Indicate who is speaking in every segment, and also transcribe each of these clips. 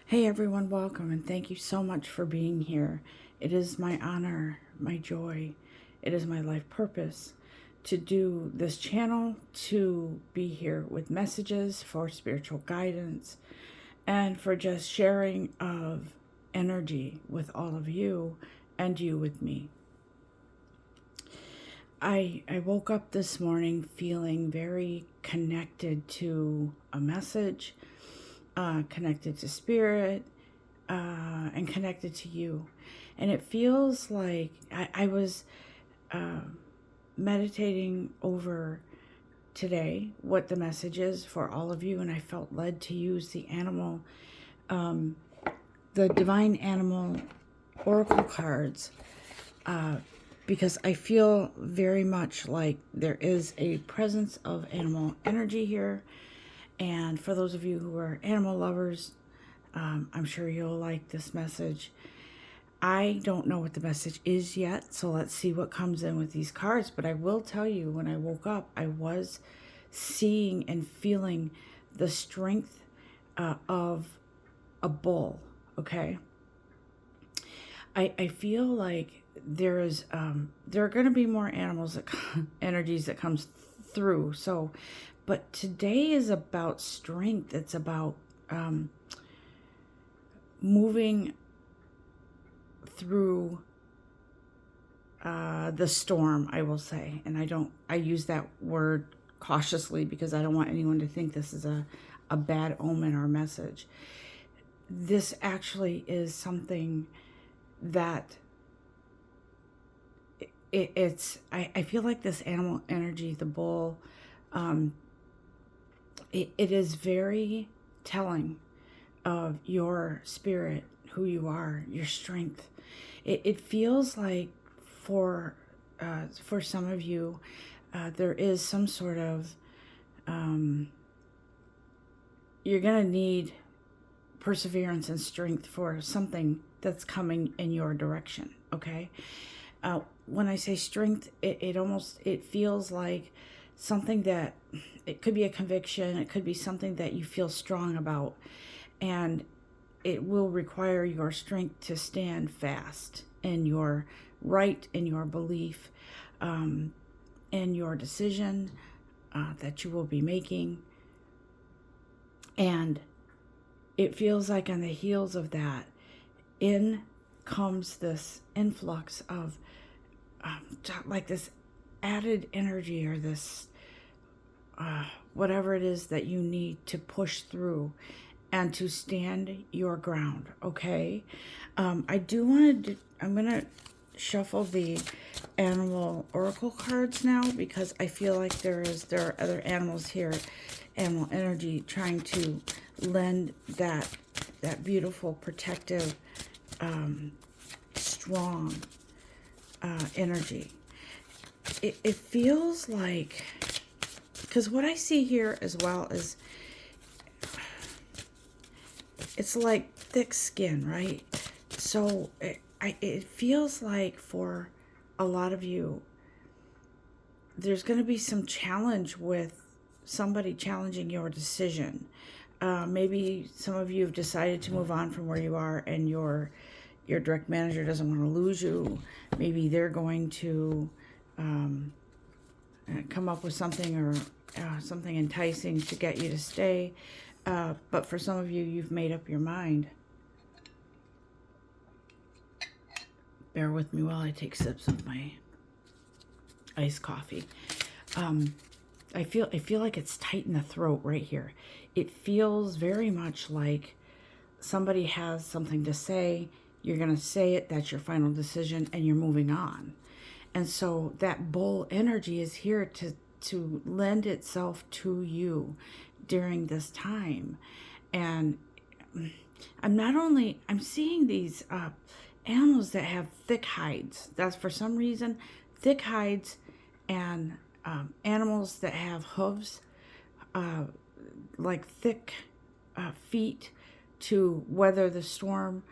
Speaker 1: Hey everyone, welcome and thank you so much for being here. It is my honor, my joy, it is my life purpose to do this channel, to be here with messages for spiritual guidance and for just sharing of energy with all of you and you with me. I woke up this morning feeling very connected to a message, connected to spirit, and connected to you. And it feels like I was meditating over today what the message is for all of you, and I felt led to use the divine animal oracle cards, because I feel very much like there is a presence of animal energy here. And for those of you who are animal lovers, I'm sure you'll like this message. I don't know what the message is yet, so let's see what comes in with these cards. But I will tell you, when I woke up, I was seeing and feeling the strength of a bull, okay? I feel like there are going to be more animals energies that comes through. So, but today is about strength. It's about moving through the storm, I will say. And I use that word cautiously because I don't want anyone to think this is a bad omen or message. This actually is something that I feel like this animal energy, the bull, it is very telling of your spirit, who you are, your strength. It feels like for some of you, there is some sort of, you're going to need perseverance and strength for something that's coming in your direction, okay? When I say strength, it feels like something that, it could be a conviction, it could be something that you feel strong about, and it will require your strength to stand fast in your right, in your belief, in your decision that you will be making. And it feels like on the heels of that, in comes this influx of like this added energy, or this whatever it is that you need to push through and to stand your ground, okay? I'm gonna shuffle the animal oracle cards now, because I feel like there are other animals here, animal energy, trying to lend that beautiful, protective, strong energy. It feels like, because what I see here as well is, it's like thick skin, right? So it feels like for a lot of you, there's going to be some challenge with somebody challenging your decision. Maybe some of you have decided to move on from where you are, and your direct manager doesn't want to lose you. Maybe they're going to come up with something, or something enticing to get you to stay. But for some of you, you've made up your mind. Bear with me while I take sips of my iced coffee. I feel like it's tight in the throat right here. It feels very much like somebody has something to say. You're going to say it. That's your final decision, and you're moving on. And so that bull energy is here to lend itself to you during this time. And I'm seeing these animals that have thick hides. That's, for some reason, thick hides, and animals that have hooves, like thick feet, to weather the storm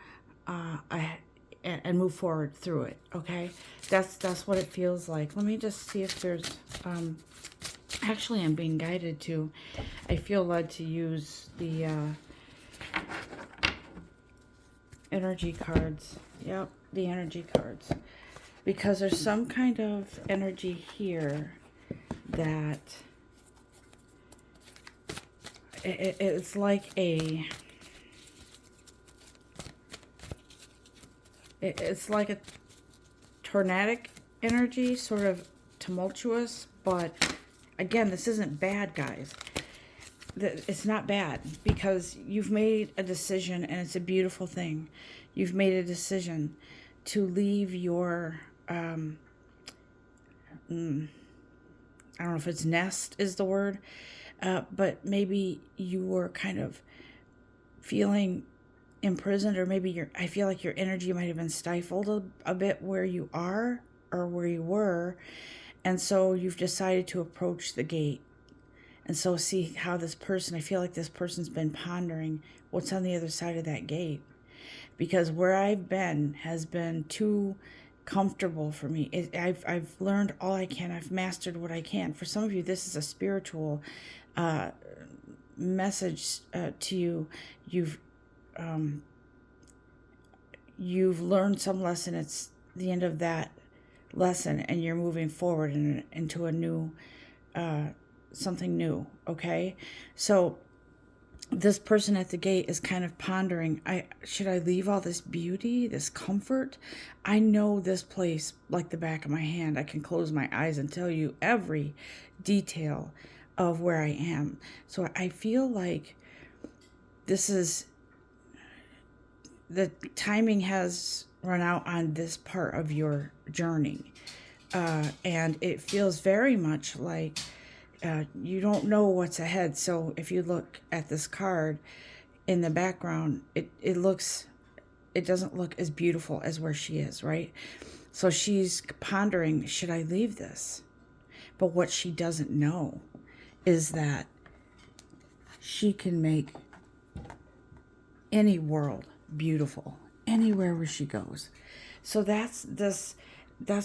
Speaker 1: and move forward through it, okay? That's what it feels like. Let me just see if there's, actually I'm being guided to, I feel led to use the energy cards. Yep, the energy cards. Because there's some kind of energy here that it's like it's like a tornadic energy, sort of tumultuous, but again, this isn't bad, guys. It's not bad because you've made a decision, and it's a beautiful thing. You've made a decision to leave your I don't know if it's nest is the word, but maybe you were kind of feeling imprisoned, or maybe I feel like your energy might have been stifled a bit where you are or where you were, and so you've decided to approach the gate. And so see how this person, I feel like this person's been pondering what's on the other side of that gate, because where I've been has been too comfortable for me. I've learned all I can. I've mastered what I can. For some of you, this is a spiritual message to you. You've learned some lesson. It's the end of that lesson, and you're moving forward into a new something new. Okay, so this person at the gate is kind of pondering, should I leave all this beauty, this comfort? I know this place like the back of my hand. I can close my eyes and tell you every detail of where I am. So I feel like this is, the timing has run out on this part of your journey. And it feels very much like you don't know what's ahead. So if you look at this card in the background, it doesn't look as beautiful as where she is, right? So she's pondering, should I leave this? But what she doesn't know is that she can make any world beautiful anywhere where she goes. So that's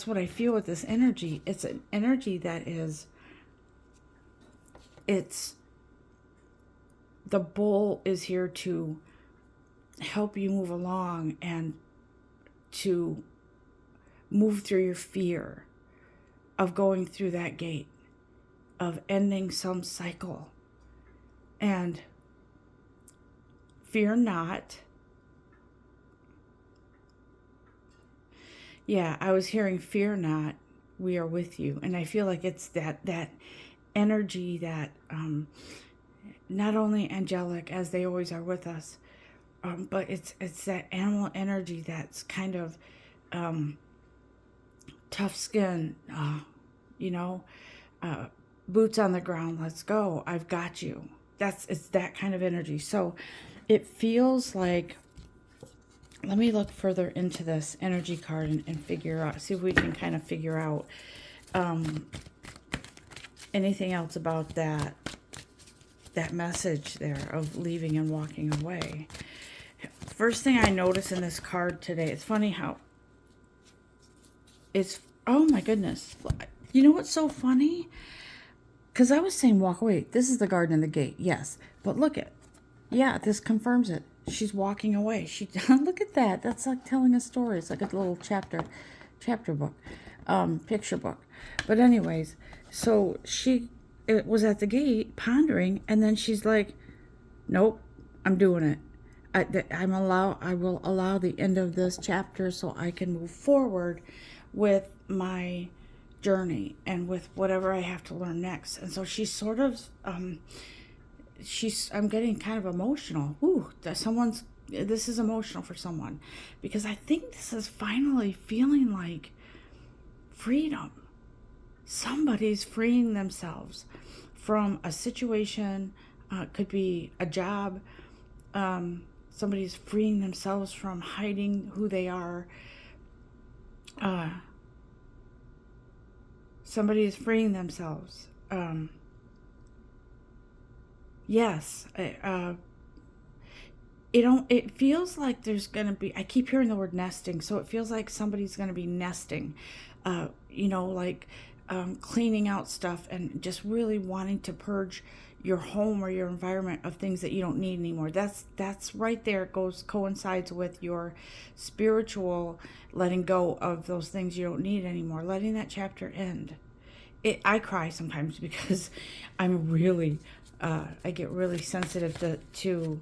Speaker 1: what I feel with this energy. It's an energy that is, the bull is here to help you move along and to move through your fear of going through that gate, of ending some cycle. And fear not. Yeah, I was hearing fear not, we are with you. And I feel like it's that energy that not only angelic, as they always are with us, but it's that animal energy that's kind of tough skin, boots on the ground, let's go, I've got you. It's that kind of energy. So it feels like, let me look further into this energy card and figure out, see if we can kind of figure out anything else about that message there of leaving and walking away. First thing I notice in this card today, it's funny how it's, oh my goodness. You know what's so funny? Because I was saying walk away. This is the garden and the gate, yes. But look at, yeah, this confirms it. She's walking away. Look at that. That's like telling a story. It's like a little chapter book, picture book. But anyways, so it was at the gate pondering, and then she's like, nope, I'm doing it. I will allow the end of this chapter so I can move forward with my journey and with whatever I have to learn next. And so she's sort of I'm getting kind of emotional. Ooh, this is emotional for someone, because I think this is finally feeling like freedom. Somebody's freeing themselves from a situation, could be a job. Somebody's freeing themselves from hiding who they are. Somebody is freeing themselves. Yes. It feels like there's going to be, I keep hearing the word nesting, so it feels like somebody's going to be nesting, cleaning out stuff and just really wanting to purge your home or your environment of things that you don't need anymore. That's right there. It coincides with your spiritual letting go of those things you don't need anymore, letting that chapter end. I cry sometimes because I'm really, I get really sensitive to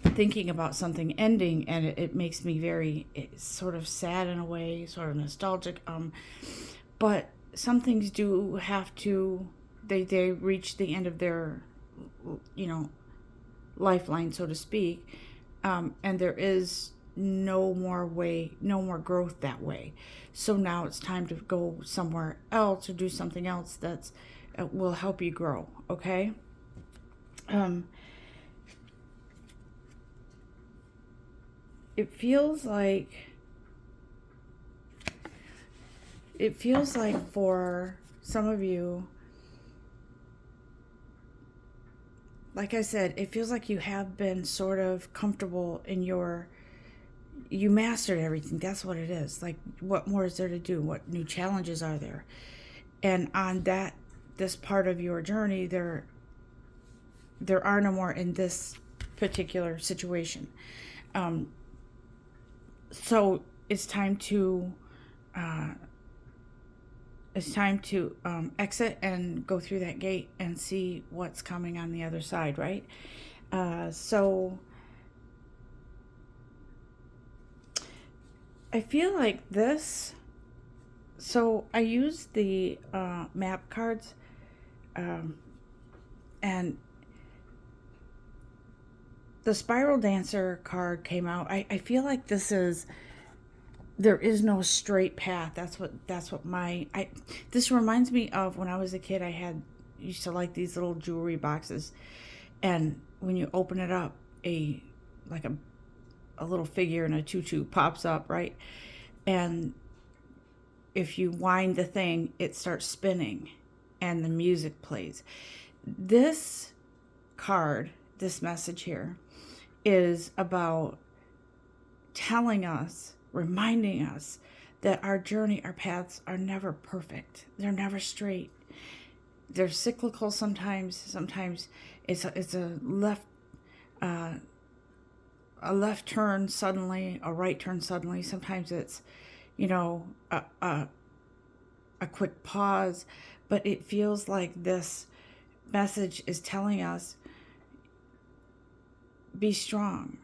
Speaker 1: thinking about something ending, and it makes me very sort of sad in a way, sort of nostalgic. But some things do have to, they reach the end of their, lifeline, so to speak, and there is no more growth that way. So now it's time to go somewhere else or do something else that's will help you grow. Okay. It feels like for some of you, like I said, it feels like you have been sort of comfortable in you mastered everything. That's what it is. Like, what more is there to do? What new challenges are there? And on this part of your journey, there are no more in this particular situation. So it's time to exit and go through that gate and see what's coming on the other side, right? So I feel like this. So I use the map cards, and the Spiral Dancer card came out. I feel like there is no straight path. That's what this reminds me of when I was a kid. Used to like these little jewelry boxes, and when you open it up, a little figure in a tutu pops up, right? And if you wind the thing, it starts spinning and the music plays. This card, this message here, is about telling us, reminding us that our journey, our paths are never perfect. They're never straight. They're cyclical sometimes. Sometimes it's a left turn suddenly, a right turn suddenly. Sometimes it's, a quick pause. But it feels like this message is telling us, be strong.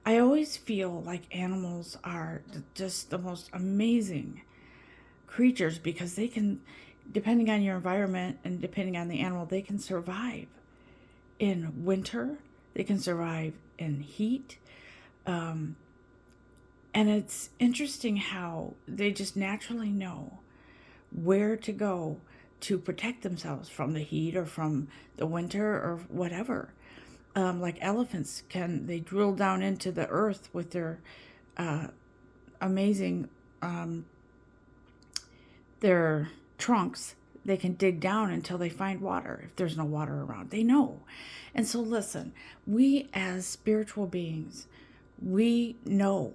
Speaker 1: I always feel like animals are just the most amazing creatures because they can, depending on your environment and depending on the animal, they can survive in winter, they can survive in heat. And it's interesting how they just naturally know where to go to protect themselves from the heat or from the winter or whatever. Like elephants they drill down into the earth with their amazing, their trunks. They can dig down until they find water. If there's no water around, they know. And so listen, we as spiritual beings, we know,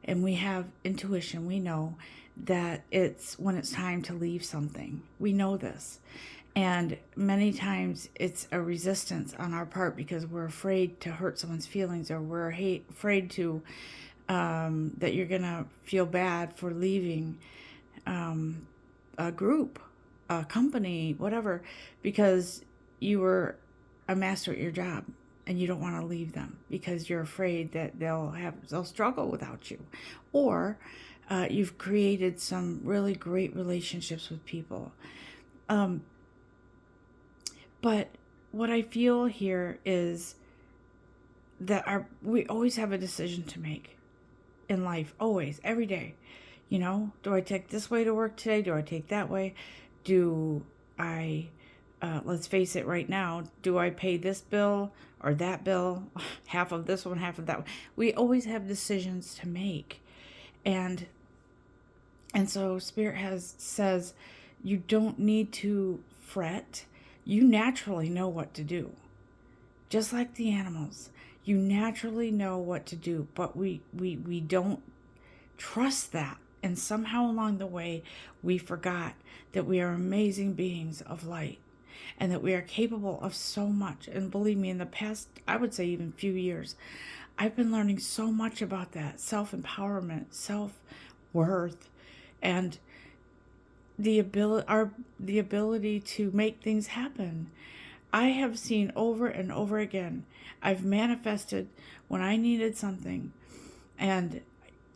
Speaker 1: and we have intuition. We know that when it's time to leave something. We know this. And many times it's a resistance on our part because we're afraid to hurt someone's feelings, or we're afraid to that you're going to feel bad for leaving a group, a company, whatever, because you were a master at your job and you don't want to leave them because you're afraid that they'll struggle without you. Or you've created some really great relationships with people. But what I feel here is that we always have a decision to make in life, always, every day. Do I take this way to work today? Do I take that way? Do I, let's face it right now, do I pay this bill or that bill? Half of this one, half of that one. We always have decisions to make. And so Spirit says, you don't need to fret. You naturally know what to do. Just like the animals, you naturally know what to do, but we don't trust that. And somehow along the way, we forgot that we are amazing beings of light and that we are capable of so much. And believe me, in the past, I would say even few years, I've been learning so much about that self-empowerment, self-worth, and the ability to make things happen. I have seen over and over again, I've manifested when I needed something. And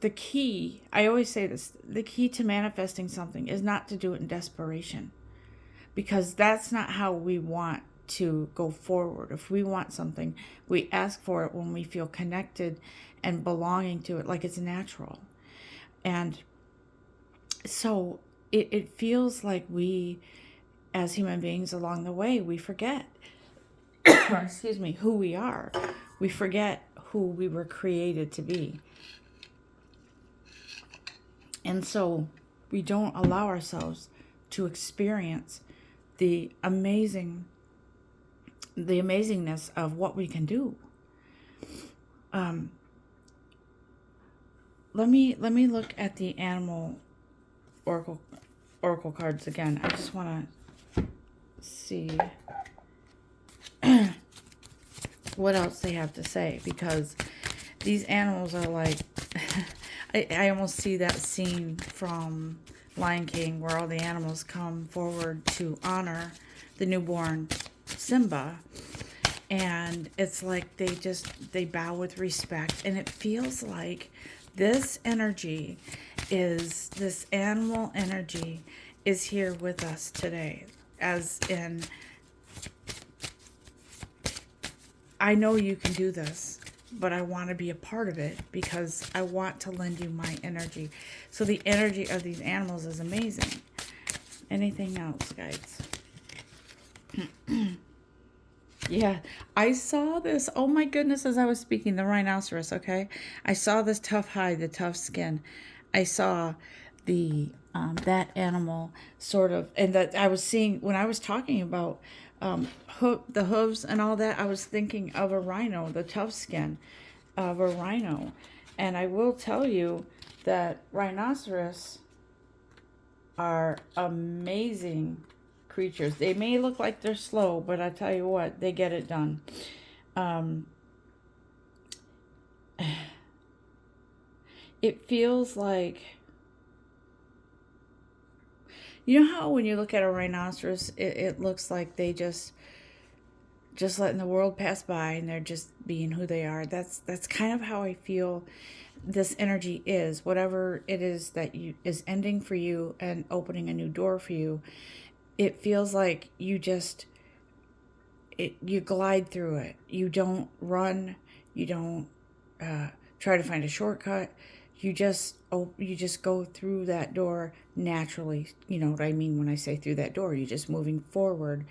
Speaker 1: the key, I always say this, the key to manifesting something is not to do it in desperation, because that's not how we want to go forward. If we want something, we ask for it when we feel connected and belonging to it, like it's natural. And so it feels like we, as human beings along the way, we forget, excuse me, who we are. We forget who we were created to be. And so we don't allow ourselves to experience the amazingness of what we can do. Let me look at the animal oracle cards again. I just want to see what else they have to say, because these animals are like I almost see that scene from Lion King where all the animals come forward to honor the newborn Simba, and it's like they bow with respect. And it feels like this animal energy is here with us today, as in, I know you can do this, but I want to be a part of it because I want to lend you my energy. So the energy of these animals is amazing. Anything else, guys? Yeah, I saw this. Oh my goodness, as I was speaking, the rhinoceros, okay? I saw this tough hide, the tough skin. I saw the that animal sort of, and that I was seeing when I was talking about the hooves and all that, I was thinking of a rhino, the tough skin of a rhino. And I will tell you that rhinoceros are amazing creatures. They may look like they're slow, but I tell you what, they get it done. It feels like, you know how when you look at a rhinoceros, it looks like they just letting the world pass by and they're just being who they are. That's kind of how I feel this energy is. Whatever it is that is ending for you and opening a new door for you, it feels like you glide through it. You don't run. You don't try to find a shortcut. You just go through that door naturally. You know what I mean when I say through that door. You're just moving forward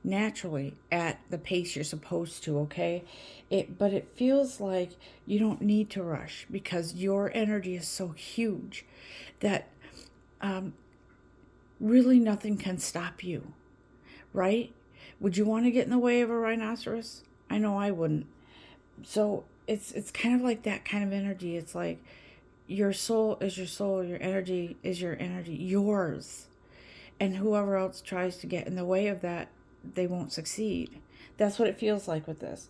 Speaker 1: naturally at the pace you're supposed to, okay? But it feels like you don't need to rush because your energy is so huge that really nothing can stop you, right? Would you want to get in the way of a rhinoceros? I know I wouldn't. So it's kind of like that kind of energy. It's like your soul is your soul, your energy is your energy, yours. And whoever else tries to get in the way of that, they won't succeed. That's what it feels like with this.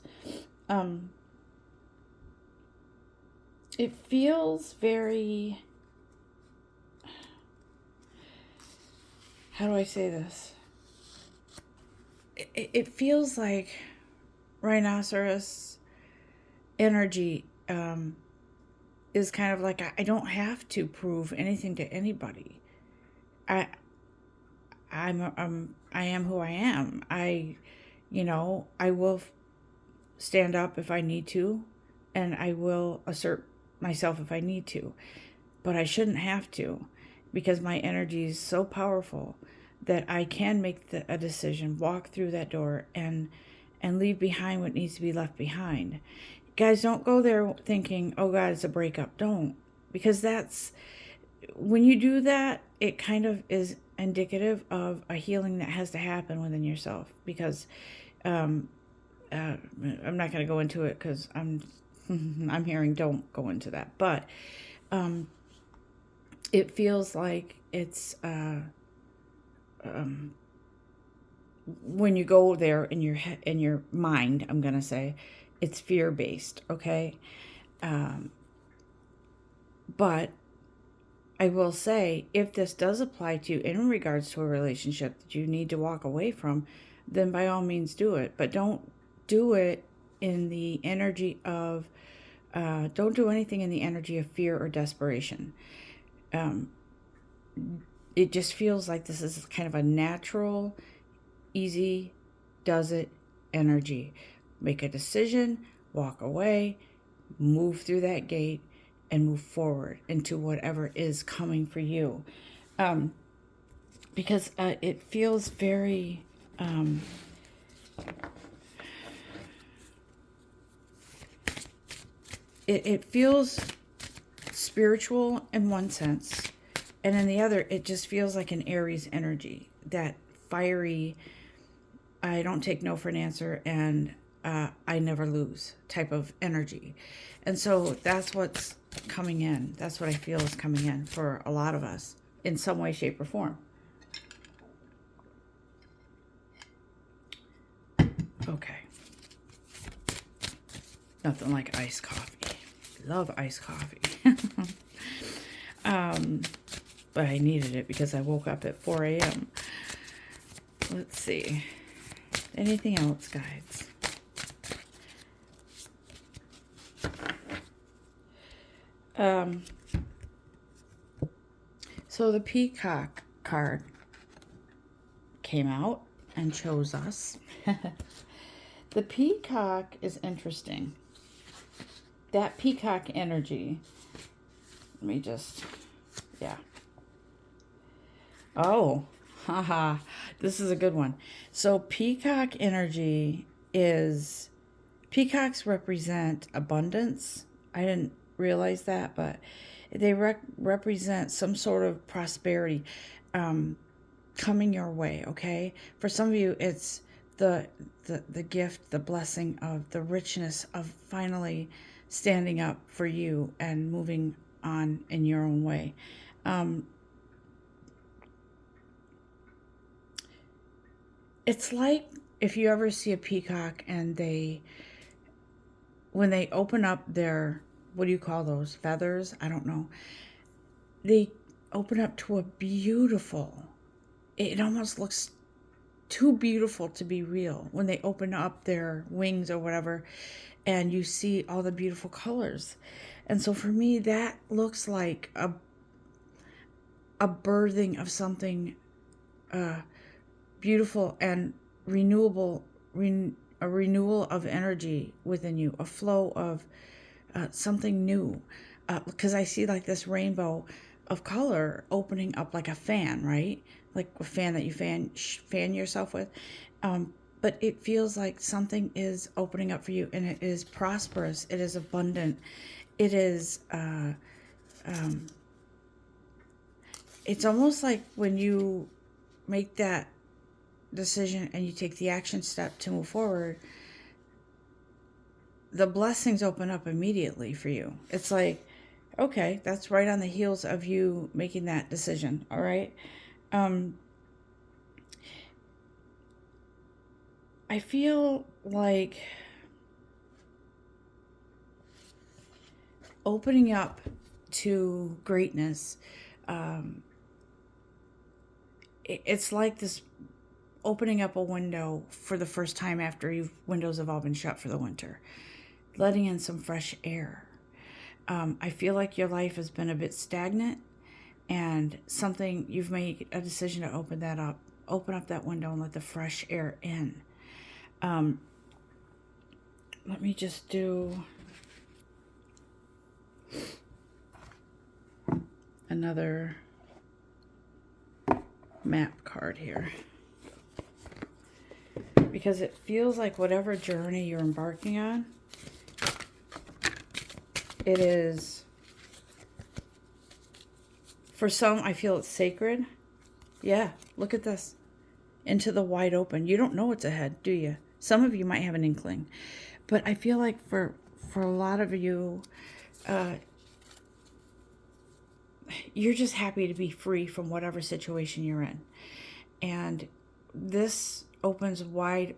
Speaker 1: It feels very, how do I say this? It feels like rhinoceros energy is kind of like, I don't have to prove anything to anybody. I am who I am. I will stand up if I need to, and I will assert myself if I need to, but I shouldn't have to, because my energy is so powerful that I can make a decision, walk through that door, and leave behind what needs to be left behind. Guys, don't go there thinking, oh God, it's a breakup. Don't, because when you do that, it kind of is indicative of a healing that has to happen within yourself. Because I'm not going to go into it because I'm hearing don't go into that. But it feels like it's when you go there in your mind, I'm gonna say it's fear-based, okay? But I will say, if this does apply to you in regards to a relationship that you need to walk away from, then by all means do it. But don't do it in the energy of, don't do anything in the energy of fear or desperation. It just feels like this is kind of a natural, easy, does it energy. Make a decision, walk away, move through that gate, and move forward into whatever is coming for you. Because it feels very it feels spiritual in one sense, and in the other it just feels like an Aries energy, that fiery, I don't take no for an answer, and I never lose type of energy. And so that's what's coming in. That's what I feel is coming in for a lot of us in some way, shape, or form. Okay. Nothing like iced coffee. Love iced coffee. But I needed it because I woke up at 4 a.m. Let's see. Anything else, guides? So the Peacock card came out and chose us. The Peacock is interesting. That Peacock energy, let me just, yeah. Oh, haha, this is a good one. So Peacock energy is, peacocks represent abundance. I didn't realize that, but they represent some sort of prosperity coming your way, okay? For some of you, it's the gift, the blessing of the richness of finally standing up for you and moving on in your own way. It's like if you ever see a peacock and when they open up their, what do you call those, feathers? I don't know. They open up to a beautiful, it almost looks too beautiful to be real when they open up their wings or whatever, and you see all the beautiful colors. And so for me, that looks like a birthing of something beautiful and renewable, a renewal of energy within you, a flow of something new. Because I see like this rainbow of color opening up like a fan, right? Like a fan that you fan yourself with. But it feels like something is opening up for you, and it is prosperous. It is abundant. It is, it's almost like when you make that decision and you take the action step to move forward, the blessings open up immediately for you. It's like, okay, that's right on the heels of you making that decision. All right. I feel like opening up to greatness, it's like this opening up a window for the first time after windows have all been shut for the winter, letting in some fresh air. I feel like your life has been a bit stagnant, and you've made a decision to open up that window and let the fresh air in. Let me just do another map card here, because it feels like whatever journey you're embarking on, it is, for some, I feel it's sacred. Yeah, look at this. Into the wide open. You don't know what's ahead, do you? Some of you might have an inkling. But I feel like for a lot of you, you're just happy to be free from whatever situation you're in. And this opens wide.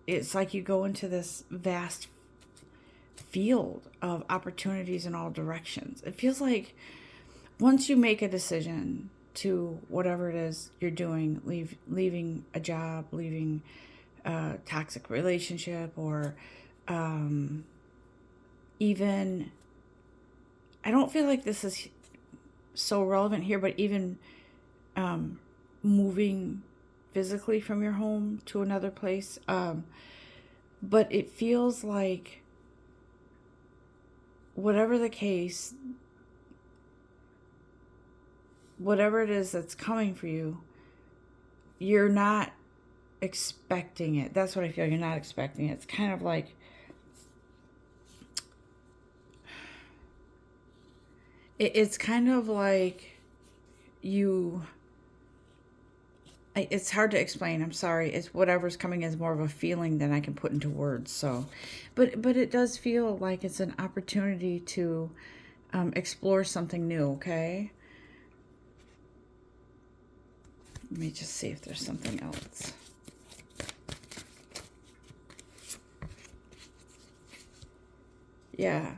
Speaker 1: It's like you go into this vast field of opportunities in all directions. It feels like once you make a decision to whatever it is you're doing, leaving a job, leaving a toxic relationship, or even, I don't feel like this is so relevant here, but even moving physically from your home to another place. But it feels like, whatever the case, whatever it is that's coming for you, you're not expecting it. That's what I feel. You're not expecting it. It's kind of like, it's kind of like you, it's hard to explain. I'm sorry. It's whatever's coming as more of a feeling than I can put into words. So, but it does feel like it's an opportunity to explore something new. Okay. Let me just see if there's something else. Yeah.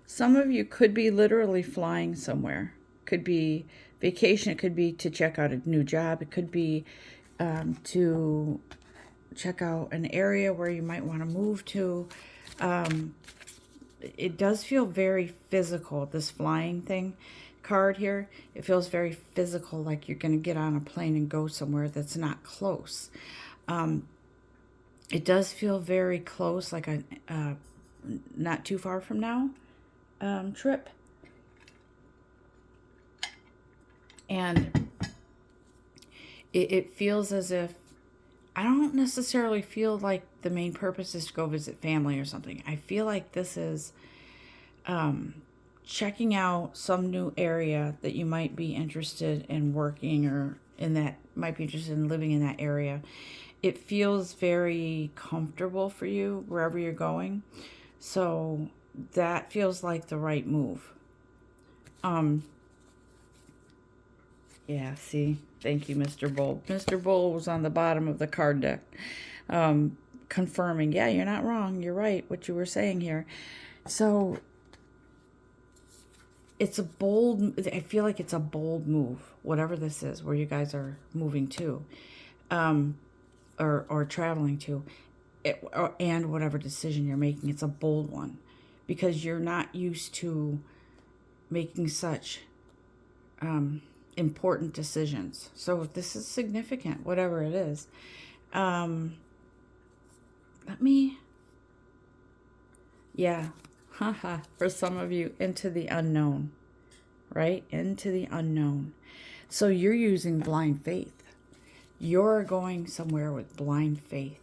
Speaker 1: Some of you could be literally flying somewhere. Could be vacation. It could be to check out a new job. It could be to check out an area where you might want to move to. It does feel very physical, this flying thing card here. It feels very physical, like you're going to get on a plane and go somewhere that's not close. It does feel very close, like a not too far from now trip. And it feels as if, I don't necessarily feel like the main purpose is to go visit family or something. I feel like this is checking out some new area that you might be interested in working, or in that might be interested in living in that area. It feels very comfortable for you wherever you're going. So that feels like the right move. Yeah, see? Thank you, Mr. Bull. Mr. Bull was on the bottom of the card deck. Confirming, yeah, you're not wrong. You're right, what you were saying here. So it's a bold, I feel like it's a bold move, whatever this is, where you guys are moving to, or traveling to, and whatever decision you're making. It's a bold one because you're not used to making such important decisions. So this is significant, whatever it is. Let me, yeah, haha, for some of you, into the unknown, right? Into the unknown. So you're using blind faith. You're going somewhere with blind faith,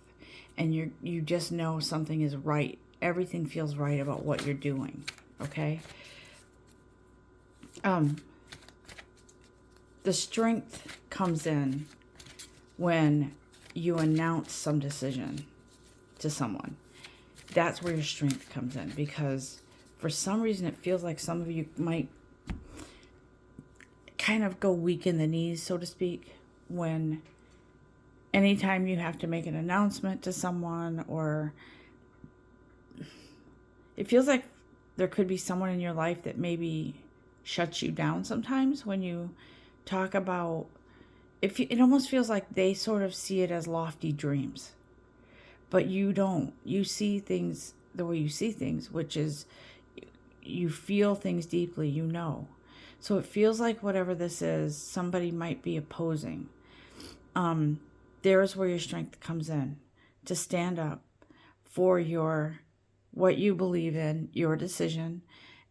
Speaker 1: and you just know something is right. Everything feels right about what you're doing, okay? The strength comes in when you announce some decision to someone. That's where your strength comes in, because for some reason it feels like some of you might kind of go weak in the knees, so to speak, when anytime you have to make an announcement to someone, or it feels like there could be someone in your life that maybe shuts you down sometimes when you talk about, it almost feels like they sort of see it as lofty dreams, but you don't. You see things the way you see things, which is you feel things deeply, you know. So it feels like whatever this is, somebody might be opposing. There's where your strength comes in, to stand up for what you believe in, your decision,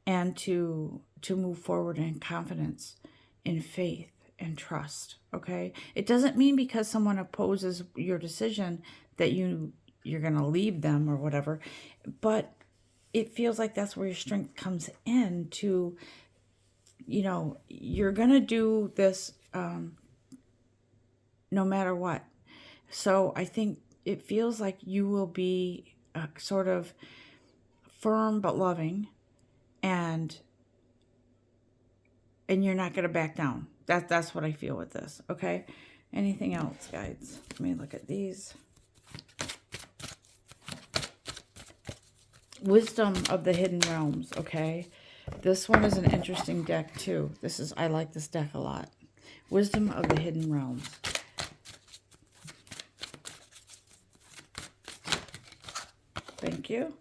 Speaker 1: and to move forward in confidence, in faith and trust. Okay, it doesn't mean because someone opposes your decision that you're going to leave them or whatever, but it feels like that's where your strength comes in, to, you're going to do this no matter what. So I think it feels like you will be sort of firm but loving, and and you're not going to back down. That's what I feel with this. Okay. Anything else, guys? Let me look at these. Wisdom of the Hidden Realms. Okay. This one is an interesting deck too. I like this deck a lot. Wisdom of the Hidden Realms. Thank you.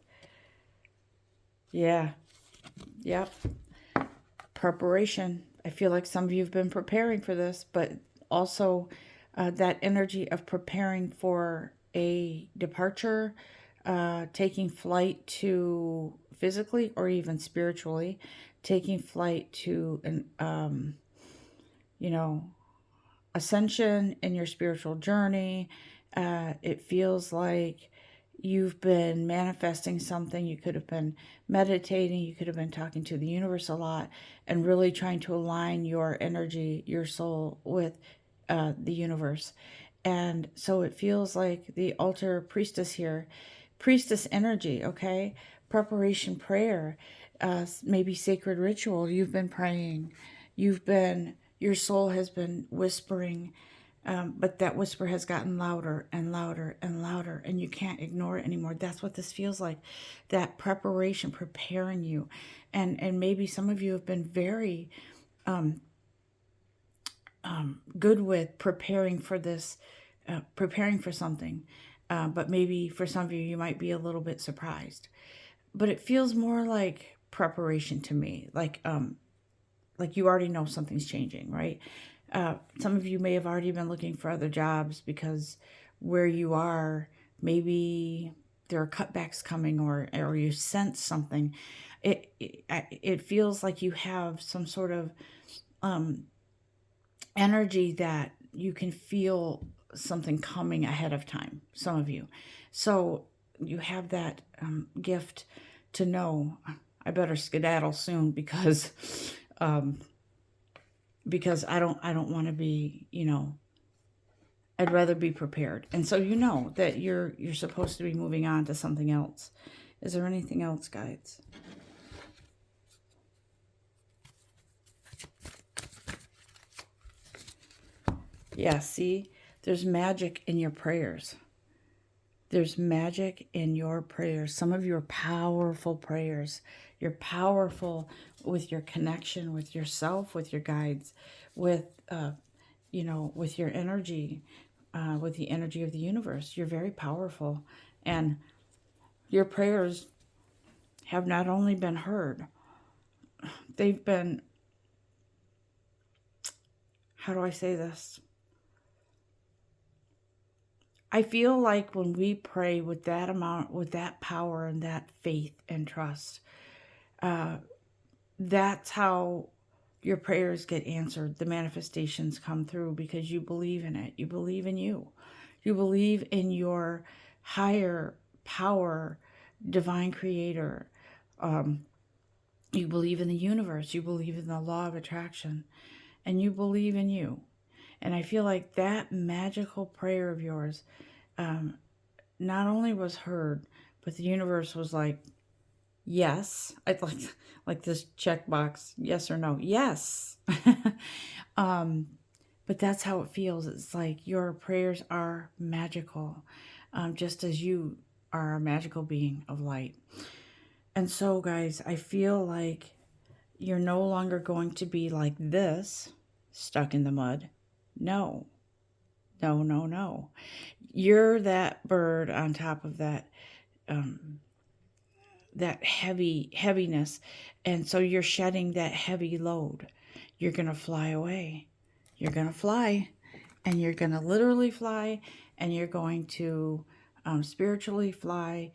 Speaker 1: Yeah. Yep. Preparation. I feel like some of you have been preparing for this, but also that energy of preparing for a departure, taking flight to physically or even spiritually, taking flight to an ascension in your spiritual journey. It feels like you've been manifesting something. You could have been meditating. You could have been talking to the universe a lot and really trying to align your energy, your soul with the universe. And so it feels like the altar priestess here, priestess energy, okay? Preparation prayer, maybe sacred ritual. You've been praying. Your soul has been whispering, but that whisper has gotten louder and louder and louder, and you can't ignore it anymore. That's what this feels like. That preparation, preparing you. And maybe some of you have been very good with preparing for this, preparing for something. But maybe for some of you, you might be a little bit surprised. But it feels more like preparation to me, like you already know something's changing, right? Some of you may have already been looking for other jobs because where you are, maybe there are cutbacks coming, or you sense something. It feels like you have some sort of energy that you can feel something coming ahead of time, some of you. So you have that gift to know, I better skedaddle soon because I don't want to be, I'd rather be prepared. And so you know that you're supposed to be moving on to something else. Is there anything else, guides? Yeah, see, there's magic in your prayers. There's magic in your prayers. Some of your powerful prayers. You're powerful with your connection with yourself, with your guides, with with your energy, with the energy of the universe. You're very powerful, and your prayers have not only been heard, they've been, how do I say this? I feel like when we pray with that amount, with that power and that faith and trust, that's how your prayers get answered. The manifestations come through because you believe in it. You believe in you. You believe in your higher power, divine creator. You believe in the universe. You believe in the law of attraction. And you believe in you. And I feel like that magical prayer of yours not only was heard, but the universe was like, yes. I'd like this checkbox, yes or no. Yes. But that's how it feels. It's like your prayers are magical, just as you are a magical being of light. And so, guys, I feel like you're no longer going to be like this, stuck in the mud. No. No, no, no. You're that bird on top of that that heaviness, and so you're shedding that heavy load. You're gonna fly away. You're gonna fly, and you're gonna literally fly, and you're going to spiritually fly,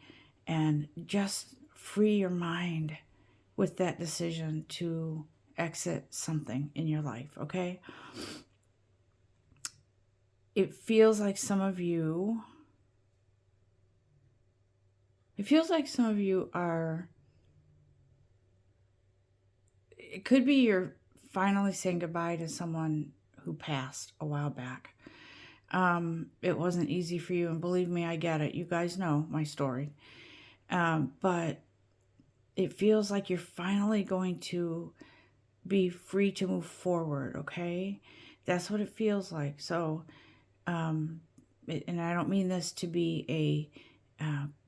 Speaker 1: and just free your mind with that decision to exit something in your life. Okay. It feels like some of you are, it could be you're finally saying goodbye to someone who passed a while back. It wasn't easy for you, and believe me, I get it. You guys know my story. But it feels like you're finally going to be free to move forward, okay? That's what it feels like. So, and I don't mean this to be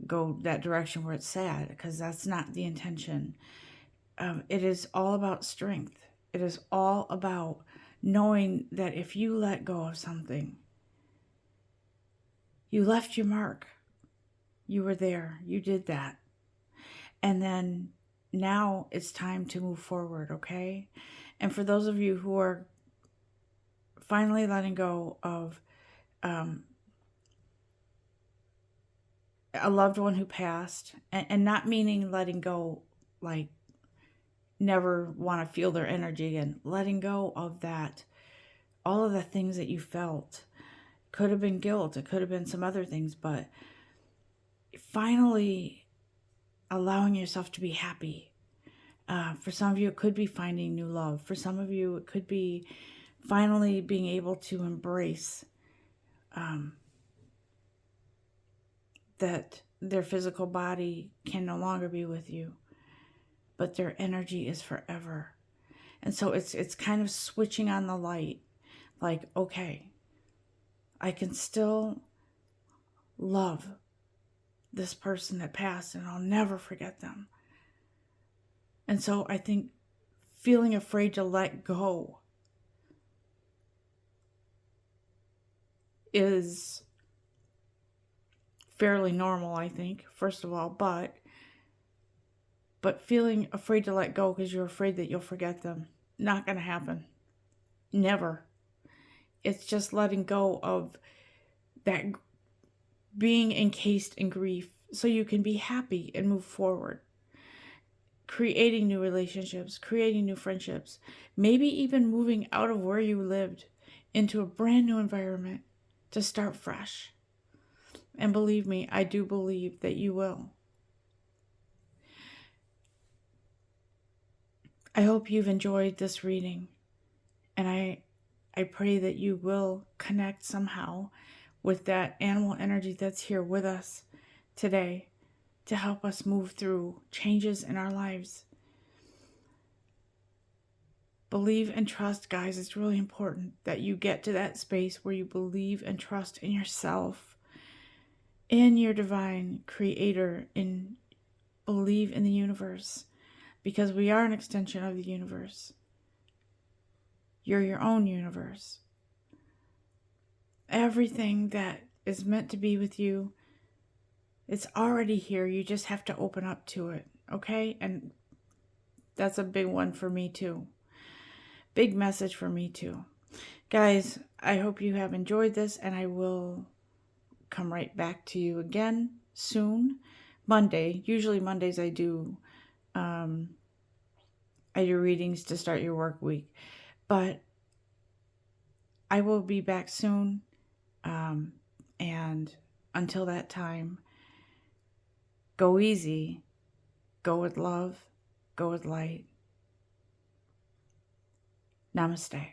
Speaker 1: go that direction where it's sad, because that's not the intention. It is all about strength. It is all about knowing that if you let go of something, you left your mark. You were there. You did that. And then now it's time to move forward, okay? And for those of you who are finally letting go of a loved one who passed, and not meaning letting go like never want to feel their energy, and letting go of that, all of the things that you felt. Could have been guilt, it could have been some other things, but finally allowing yourself to be happy. For some of you, it could be finding new love. For some of you, it could be finally being able to embrace that their physical body can no longer be with you, but their energy is forever. And so it's kind of switching on the light, like, okay, I can still love this person that passed, and I'll never forget them. And so I think feeling afraid to let go is fairly normal, I think, first of all, but feeling afraid to let go because you're afraid that you'll forget them, not going to happen. Never. It's just letting go of that, being encased in grief so you can be happy and move forward. Creating new relationships, creating new friendships, maybe even moving out of where you lived into a brand new environment to start fresh. And believe me, I do believe that you will. I hope you've enjoyed this reading, and I pray that you will connect somehow with that animal energy that's here with us today to help us move through changes in our lives. Believe and trust, guys. It's really important that you get to that space where you believe and trust in yourself, in your divine creator, and believe in the universe, because we are an extension of the universe. You're your own universe. Everything that is meant to be with you, it's already here. You just have to open up to it, okay? And that's a big one for me too. Big message for me too. Guys, I hope you have enjoyed this, and I will come right back to you again soon. Monday. Usually Mondays I do readings to start your work week. But I will be back soon. And until that time, go easy, go with love, go with light. Namaste.